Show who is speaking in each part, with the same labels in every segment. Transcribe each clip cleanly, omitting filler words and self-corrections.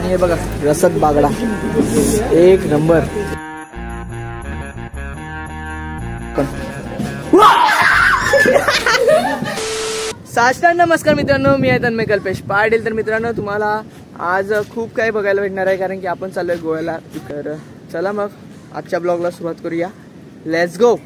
Speaker 1: आणि हे बघा रसद बागडा एक नंबर। साष्टांग नमस्कार मित्रांनो, मी आहे तन्मय कल्पेश पाटील। तर मित्रांनो तुम्हाला आज खूप काही बघायला भेटणार आहे, कारण की आपण चाललोय गोव्याला। तर चला मग आजच्या ब्लॉगला सुरुवात करूया, लेट्स गो।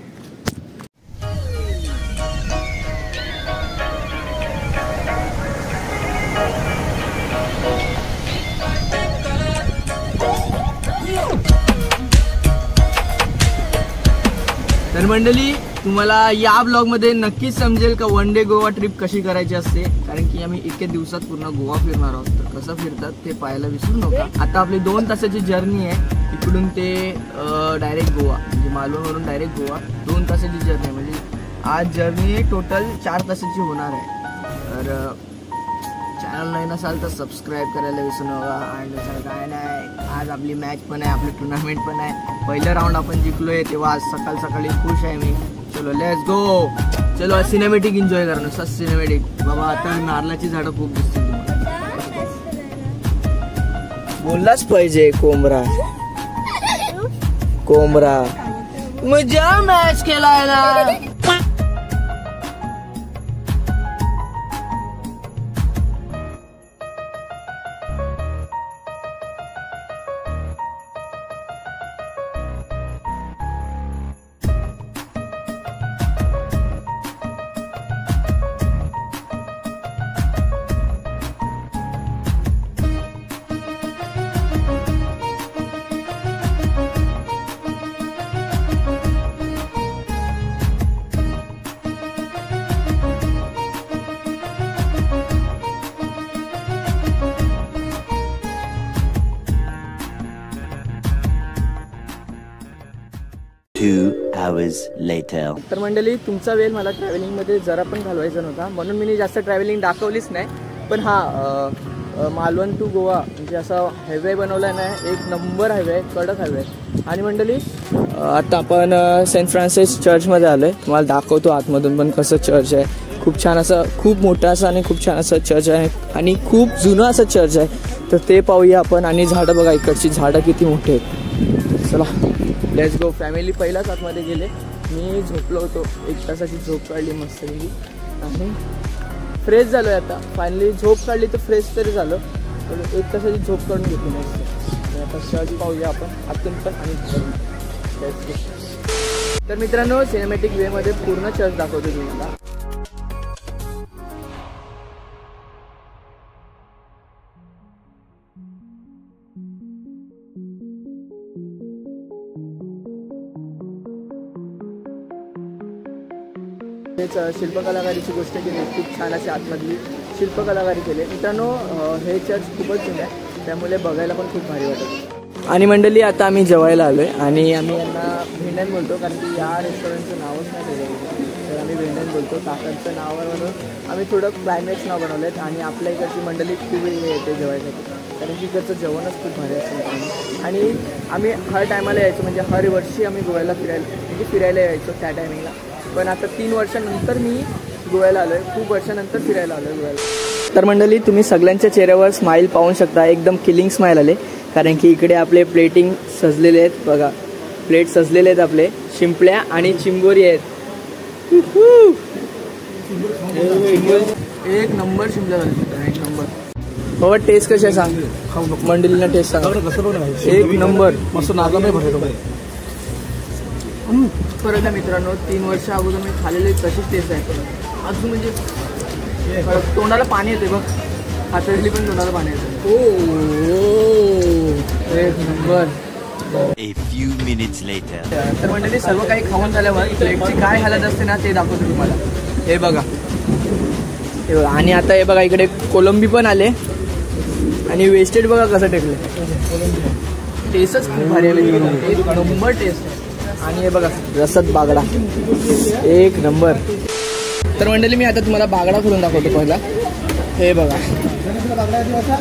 Speaker 1: तर मंडळी तुम्हाला या ब्लॉग मध्ये नक्कीच समजेल का वन डे गोवा ट्रिप कशी करायची असते, कारण की आम्ही इतके दिवसात पूर्ण गोवा फिरणार आहोत। तर कसं फिरतात ते पाहायला विसरू नका। आता आपली 2 तासाची जर्नी आहे, इकडून ते डायरेक्ट गोवा, म्हणजे मालवणवरून डायरेक्ट गोवा 2 तासाची जर्नी आहे। म्हणजे आज जर्नी टोटल 4 तासाची होणार आहे। तर चॅनल नाही नसाल तर सबस्क्राईब करायला विसरू नका। आणि काय नाही, आज आपली मॅच पण आहे, आपली टुर्नामेंट पण आहे। पहिलं राऊंड आपण जिंकलोय, तेव्हा आज सकाळी खुश आहे मी। चलो लेट्स गो, चलो सिनेमॅटिक एन्जॉय करा, नुसतं सिनेमॅटिक। बाबा आता नारळाची झाडं खूप दिसतील तुम्हाला, बोललाच पाहिजे कोंबरा कोंबरा मजा मॅच खेळायला। तर मंडळी तुमचा वेळ मला ट्रॅव्हलिंग मध्ये जरा पण घालवायचा नव्हता, म्हणून मी जास्त ट्रॅव्हलिंग दाखवलीच नाही। पण हा मालवण टू गोवा म्हणजे असा हायवे बनवला नाही, एक नंबर हायवे आहे, कडक हायवे आहे। आणि मंडळी आता आपण सेंट फ्रान्सिस चर्चमध्ये आलोय, तुम्हाला दाखवतो आतमधून पण कसं चर्च आहे। खूप छान असं, खूप मोठा असं आणि खूप छान असं चर्च आहे, आणि खूप जुनं असं चर्च आहे। तर ते पाहूया आपण। आणि झाडं बघा, इकडची झाडं किती मोठी आहेत। चला लेट्स गो। फॅमिली पहिलाच आतमध्ये गेले, मी झोपलो होतो, 1 तासाची झोप काढली मस्त आणि फ्रेश झालोय। आता फायनली झोप काढली तर फ्रेश तरी झालो, 1 तासाची झोप काढून घेतली मस्त। आता चर्च पाहूया आपण आतून पण आणि लेट्स गो। तर मित्रांनो सिनेमॅटिक वे मध्ये पूर्ण चर्च दाखवतो तुम्हाला। शिल्पकलाकारीची गोष्ट केली, खूप छान अशी आतमधली शिल्पकलाकारी केली मित्रांनो। हे चर्च खूपच जुनं आहे, त्यामुळे बघायला पण खूप भारी वाटतं। आणि मंडळी आता आम्ही जेवायला आलोय, आणि आम्ही यांना भेंडण बोलतो, कारण की या रेस्टॉरंटचं नावच नाही ठेवलं, तर आम्ही भेंडण बोलतो। काकांचं नावावरून आम्ही थोडं क्लायमॅक्स नाव बनवलेत। आणि आपल्या इकडची मंडळी खूप येते जेवायसाठी, कारण की इकडचं जेवणच खूप भारी असतं। आणि आम्ही हर टायमाला यायचो, म्हणजे हर वर्षी आम्ही गोव्याला फिरायला यायचो त्या टायमिंगला। पण आता 3 वर्षानंतर मी गोव्याला आलोय, खूप वर्षानंतर फिरायला आलोय गोव्याला। तर मंडळी तुम्ही सगळ्यांच्या चेहऱ्यावर स्माईल पाहू शकता, एकदम किलिंग स्माईल आले, कारण की इकडे आपले प्लेटिंग सजलेले आहेत बघा, प्लेट सजलेले आहेत, आपले शिंपल्या आणि चिंबोरी आहेत। एक नंबर शिंपल्या झाले, एक नंबर। बाबा टेस्ट कशी आहे सांग, मंडळीला टेस्ट सांग। एक नंबर मस्त नारळ नाही भरलेलं फरक आहे मित्रांनो। 3 वर्ष अगोदर मी खाल्लेली तशीच टेस्ट आहे अजून, म्हणजे तोंडाला पाणी येते बघ, हातातली पण तोंडाला पाणी येते। एक number.
Speaker 2: A few minutes later.
Speaker 1: तर मंडळी सर्व काही खाऊन झाल्यावर प्लेटची काय हालत असते ना ते दाखवतो तुम्हाला। हे बघा, हे बघा। आणि आता हे बघा इकडे कोलंबी पण आले, आणि वेस्टेड बघा कसं टेकले, टेस्टच खूप भारी आहे, एक नंबर टेस्ट आहे। आणि हे बघा रसद बागडा एक नंबर। तर मंडळी मी आता तुम्हाला बागडा करून दाखवतो पहिला। हे बघा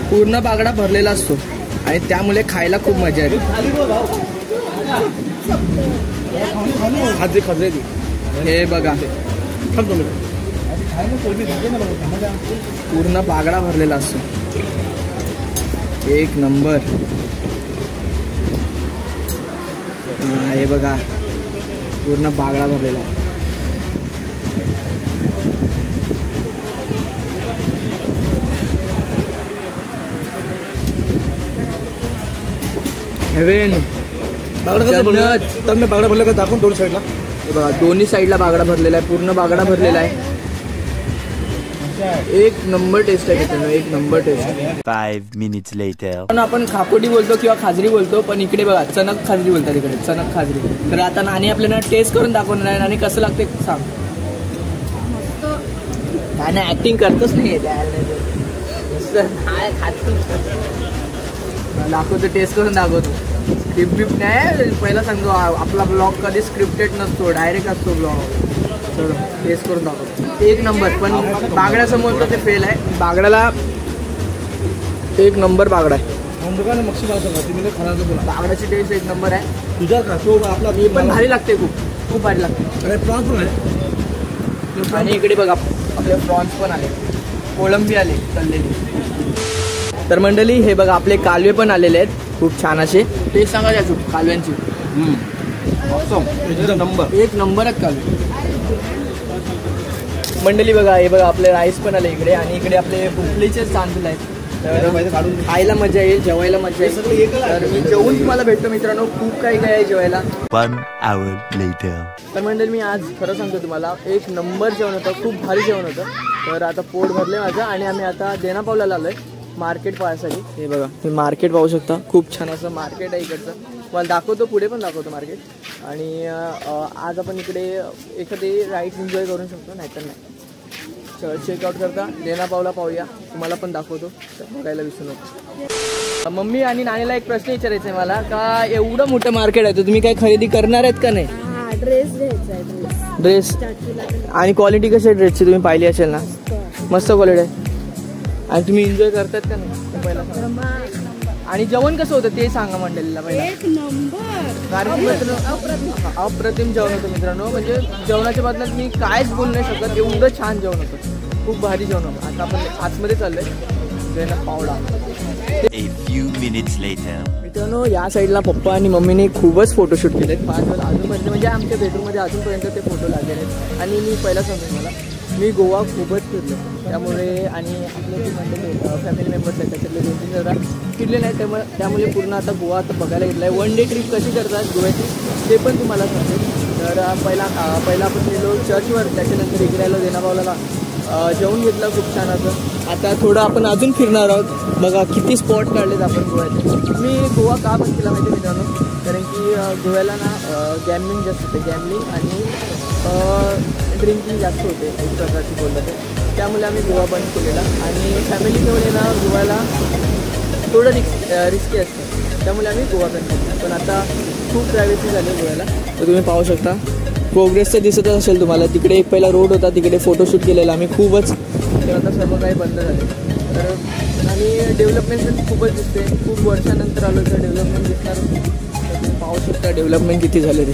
Speaker 1: पूर्ण बागडा भरलेला असतो, आणि त्यामुळे खायला खूप मजा येते। हे बघा पूर्ण बागडा भरलेला असतो, एक नंबर. हे बघा पूर्ण बागडा भरलेला आहे. हेवेन
Speaker 3: बागडा भरला का दाखवून दोन साईडला.
Speaker 1: हे बघा दोन्ही साईडला बागडा भरलेला आहे. पूर्ण बागडा भरलेला आहे. एक नंबर टेस्ट आहे मित्रांनो. एक नंबर टेस्ट आहे.
Speaker 2: 5 minutes later.
Speaker 1: आपण खाकोटी बोलतो किंवा खाजरी बोलतो, पण इकडे बघा चणक खाजरी बोलतात. इकडे चणक खाजरी. तर आता नानी आपल्याला टेस्ट करून दाखवणार आहे. नानी कसं लागते सांग. काय नाही ऍक्टिंग करतोच नाही. दाखवतो टेस्ट करून दाखवतो. स्क्रिप्ट बिप्ट नाही. पहिला सांगतो आपला ब्लॉग कधी स्क्रिप्टेड नसतो, डायरेक्ट असतो ब्लॉग. तर टेस्ट करून दाखवतो. एक नंबर. पण बागड्यासमोर तर ते फेल आहे. बागड्याला एक नंबर बागडा आहे. बागड्याची टेस्ट एक नंबर आहे.
Speaker 3: तुझा का तो आपला
Speaker 1: मी पण भारी लागते. खूप भारी लागते.
Speaker 3: अरे प्रॉन्स पण आहे.
Speaker 1: आणि इकडे बघा आपले प्रॉन्स पण आले, कोळंबी आले तळलेली. तर मंडळी हे बघा आपले कालवे पण आलेले आहेत खूप छान असे. टेस्ट सांगा त्याची कालव्यांची. एक नंबर आहेत कालवे. मंडळी बघा हे बघा आपले राईस पण आले इकडे. आणि इकडे आपले भुकलीचे तांदूळ आहेत. तर खायला मजा येईल, जेवायला मजा येईल. तर मी जेवून तुम्हाला भेटतो मित्रांनो. खूप काही काय आहे जेवायला.
Speaker 2: 1 hour later.
Speaker 1: तर मंडळी मी आज खरं सांगतो तुम्हाला एक नंबर जेवण होतं. खूप भारी जेवण होतं. तर आता पोट भरले माझं. आणि आम्ही आता देनापावला आलोय मार्केट पाहायसाठी. हे बघा हे मार्केट पाहू शकता. खूप छान असं मार्केट आहे इकडचं. मला दाखवतो, पुढे पण दाखवतो मार्केट. आणि आज आपण इकडे एखादी राईड्स एन्जॉय करू शकतो, नाहीतर नाही. चेकआउट करता देनापावला पाहूया. तुम्हाला पण दाखवतो, बघायला विसरू नका. मम्मी आणि नानीला एक प्रश्न विचारायचा आहे मला, का एवढं मोठं मार्केट आहे तर तुम्ही काही खरेदी करणार आहेत का नाही?
Speaker 4: ड्रेस घ्यायचा आहे.
Speaker 1: ड्रेस. आणि क्वालिटी कशी आहे ड्रेसची? तुम्ही पाहिली असेल ना, मस्त क्वालिटी आहे. आणि तुम्ही एन्जॉय करतात का नाही पहिला? आणि जेवण कसं होतं ते सांगा मंडळीला पहिला.
Speaker 4: एक नंबर.
Speaker 1: अप्रतिम जेवण होतं मित्रांनो. म्हणजे जेवणाच्या बदल्यात मी कायच बोलू नाही शकत. एवढं छान जेवण होतं. खूप भारी जेवण होतं. आता आपण आतमध्ये चाललोय देनापावला.
Speaker 2: A few minutes later.
Speaker 1: मित्रांनो या साईडला पप्पा आणि मम्मीने खूपच फोटोशूट केले आहेत. 5 वेळा अजूनपर्यंत. म्हणजे आमच्या बेडरूममध्ये अजूनपर्यंत ते फोटो लागलेले आहेत. आणि मी पहिला सांगतो मला, मी गोवा खूपच फिरलो. त्यामुळे आणि आपले जे मंडळी फॅमिली मेंबर्स आहेत त्याच्यातले 2-3 जरा फिरले नाही. त्यामुळे पूर्ण आता गोवा आता बघायला घेतलं आहे. 1 डे ट्रिप कशी करतात गोव्याची ते पण तुम्हाला सांगते. तर पहिला आपण गेलो चर्चवर. त्याच्यानंतर इकडे आलो देनापावला. जेवून घेतलं खूप छान असं. आता थोडं आपण अजून फिरणार आहोत. बघा किती स्पॉट काढलेत आपण गोव्याचे. मी गोवा का बंद केला माहिती मित्रांनो, कारण की गोव्याला ना गॅमलिंग जास्त होते. गॅमलिंग आणि ड्रिंकिंग जास्त होते एक प्रकारची बोललं ते. त्यामुळे आम्ही गोवा बंद केलेला. आणि फॅमिली घेऊन येणार गोव्याला थोडं रिस्की असतं. त्यामुळे आम्ही गोवा बंद केला. पण आता खूप प्रायव्हेसी झाली गोव्याला. तर तुम्ही पाहू शकता प्रोग्रेस तर दिसतच असेल तुम्हाला. तिकडे एक पहिला रोड होता, तिकडे फोटोशूट केलेला आम्ही खूपच. तर आता सर्व काही बंद झाले. तर आणि डेव्हलपमेंट पण खूपच दिसते. खूप वर्षानंतर आलो तर डेव्हलपमेंट दिसणार. तर तुम्ही पाहू शकता डेव्हलपमेंट किती झाले ते.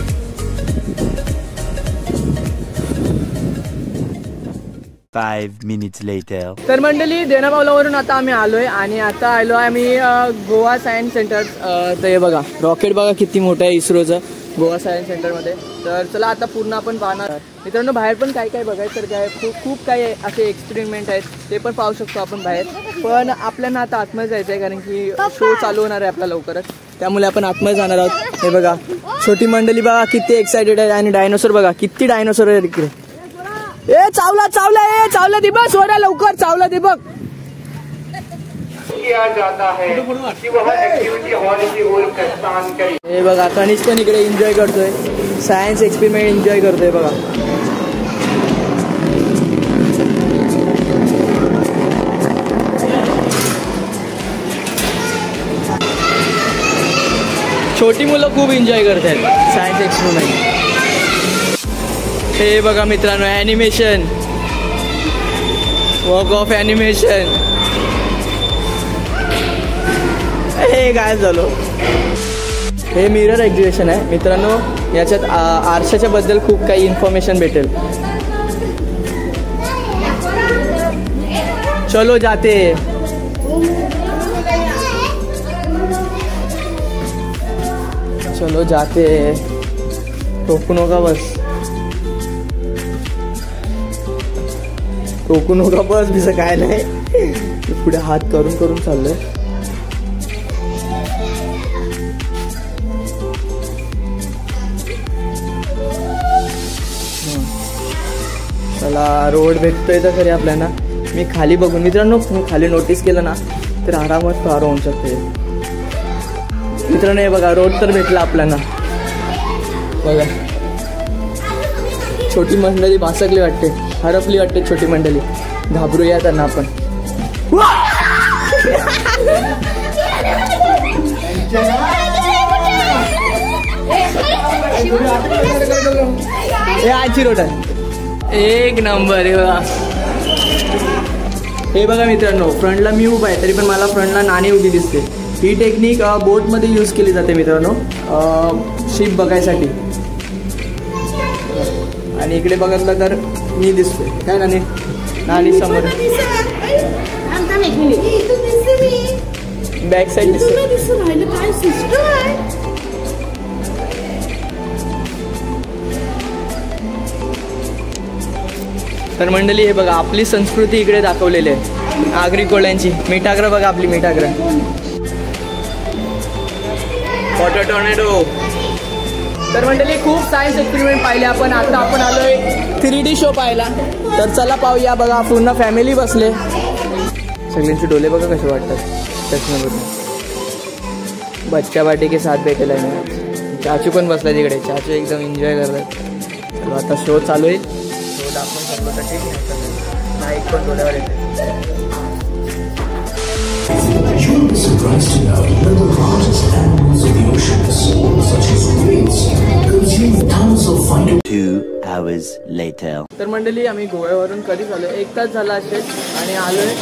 Speaker 2: 5 minutes later.
Speaker 1: तर मंडळी देनापावलावरून आता आम्ही आलोय. आणि आता आलो आहे आम्ही गोवा सायन्स सेंटर. तर हे बघा रॉकेट बघा किती मोठं आहे इस्रोचं गोवा सायन्स सेंटरमध्ये. तर चला आता पूर्ण आपण पाहणार मित्रांनो. बाहेर पण काय काय बघायचं तर काय खूप काही असे एक्सपेरिमेंट आहेत ते पण पाहू शकतो आपण बाहेर. पण आपल्याला आता आतमध्ये जायचं आहे कारण की शो चालू होणार आहे आपला लवकरच. त्यामुळे आपण आतमध्ये जाणार आहोत. हे बघा छोटी मंडळी बघा किती एक्सायटेड आहे. आणि डायनोसॉर बघा किती डायनोसॉर आहे इकडे. ए चावला दे बघ सोडा लवकर. चावला दे बघ. हे बघा कनिष पण इकडे एन्जॉय करतोय. सायन्स एक्सपेरिमेंट एन्जॉय करतोय बघा. छोटी मुलं खूप एन्जॉय करतात सायन्स एक्सपेरिमेंट. हे बघा मित्रांनो ॲनिमेशन, वॉक ऑफ ॲनिमेशन. हे काय झालो. हे मिरर एक्झिबिशन आहे मित्रांनो. याच्यात आरशाच्या बद्दल खूप काही इन्फॉर्मेशन भेटेल. चलो जाते. चलो जाते, टोकू नका बस, टोकू नका बस, दिसं काय नाही, पुढे हात करून करून चाललोय. चला रोड भेटतोय तर खरी आपल्याला. मी खाली बघून मित्रांनो, तुम्ही खाली नोटीस केलं ना तर आरामात कार होऊ शकते मित्रांनो. हे बघा रोड तर भेटला आपल्याला. बघा छोटी मंडळी भासकली वाटते, हरपली वाटते छोटी मंडळी. घाबरूया त्यांना आपण. हे आजची रोड आहे, एक नंबर. हे बघा मित्रांनो, फ्रंटला मी उभा आहे तरी पण मला फ्रंटला नाणी उभी दिसते. ही टेक्निक बोटमध्ये यूज केली जाते मित्रांनो, शिप बघायसाठी. आणि इकडे बघितलं तर मी दिसतोय काय नाणी, नाणी समोर बॅक साईड दिसते. तर मंडळी हे बघा आपली संस्कृती इकडे दाखवलेली आहे, आगरी कोळ्यांची. मिठाग्र बघा आपली मिठाग्र, वॉटर टॉर्नेडो. तर मंडळी खूप सायन्स एक्सपेरिमेंट पाहिले आपण. आता आपण आलोय 3D शो पाहायला. तर चला पाहूया. बघा पूर्ण फॅमिली बसले, सगळ्यांचे डोले बघा कसे वाटतात चष्म्याबद्दल. बच्चा बाटी के साथ भेटेल आहे. चाचू पण बसला तिकडे, चाचू एकदम एन्जॉय करतात. चलो आता शो चालू आहे, शो दाखवून शकलो तर ठीक नाही, एक पण डोल्यावर येते.
Speaker 5: You'll be surprised to know that the largest animals of the oceans, such as whales, consume tons of phyto.
Speaker 2: 2 hours later.
Speaker 1: तर मंडळी आम्ही गोव्यावरून कधीच आलो, 1 तास झाला असेल. आणि आलोय,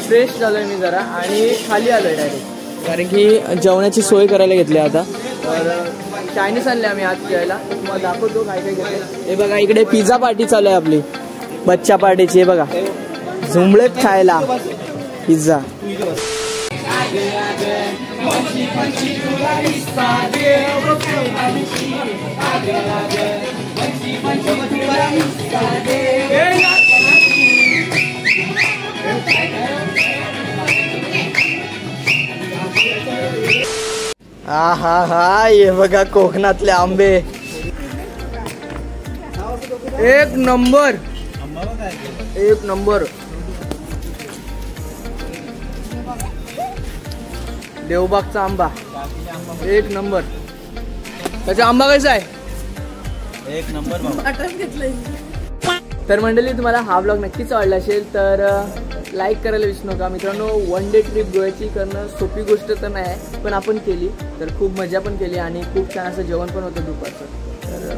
Speaker 1: फ्रेश झालोय मी जरा आणि खाली आलोय डायरेक्ट, कारण की जेवणाची सोय करायला घेतली आता. तर चायनीज आणले आम्ही आज जेवायला, तुम्हाला दाखवतो काय काय घेतलं. हे बघा इकडे पिझ्झा पार्टी चालू आहे आपली, बच्चा पार्टीची. हे बघा झुंबळेत खायला पिझ्झा. हा हा हा, हे बघा कोकणातले आंबे, एक नंबर, एक नंबर. देवबागचा आंबा एक नंबर. त्याचा आंबा कसा आहे,
Speaker 3: एक नंबर.
Speaker 1: तर मंडळी तुम्हाला हा ब्लॉग नक्कीच आवडला असेल तर लाईक करायला विसरू नका मित्रांनो. 1 डे ट्रिप गोव्याची करणं सोपी गोष्ट तर नाही आहे, पण आपण केली तर खूप मजा पण केली आणि खूप छान असं जेवण पण होतं दुपारचं. तर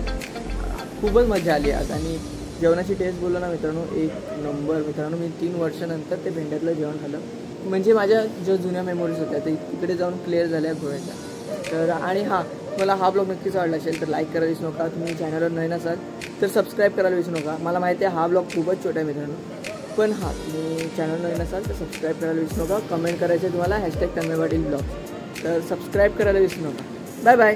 Speaker 1: खूपच मजा आली आज. आणि जेवणाची टेस्ट बोललो ना मित्रांनो, एक नंबर मित्रांनो. मी 3 वर्षानंतर ते भेंड्यातलं जेवण खाल्लं, म्हणजे माझ्या ज्या जुन्या मेमोरीज होत्या ते तिकडे जाऊन क्लिअर झाल्या गोव्याच्या. तर आणि हां, मला हा ब्लॉग नक्कीच आवडला असेल तर लाईक करायला विसरू नका. तुम्ही चॅनलवर नवीन असाल तर सबस्क्राईब करायला विसरू नका. मला माहिती आहे हा ब्लॉग खूपच छोटा आहे मित्रांनो, पण हां तुम्ही चॅनल नवीन असाल तर सबस्क्राईब करायला विसरू नका. कमेंट करायचे तुम्हाला #तन्मय पाटील ब्लॉग. तर सबस्क्राईब करायला विसरू नका. Bye bye.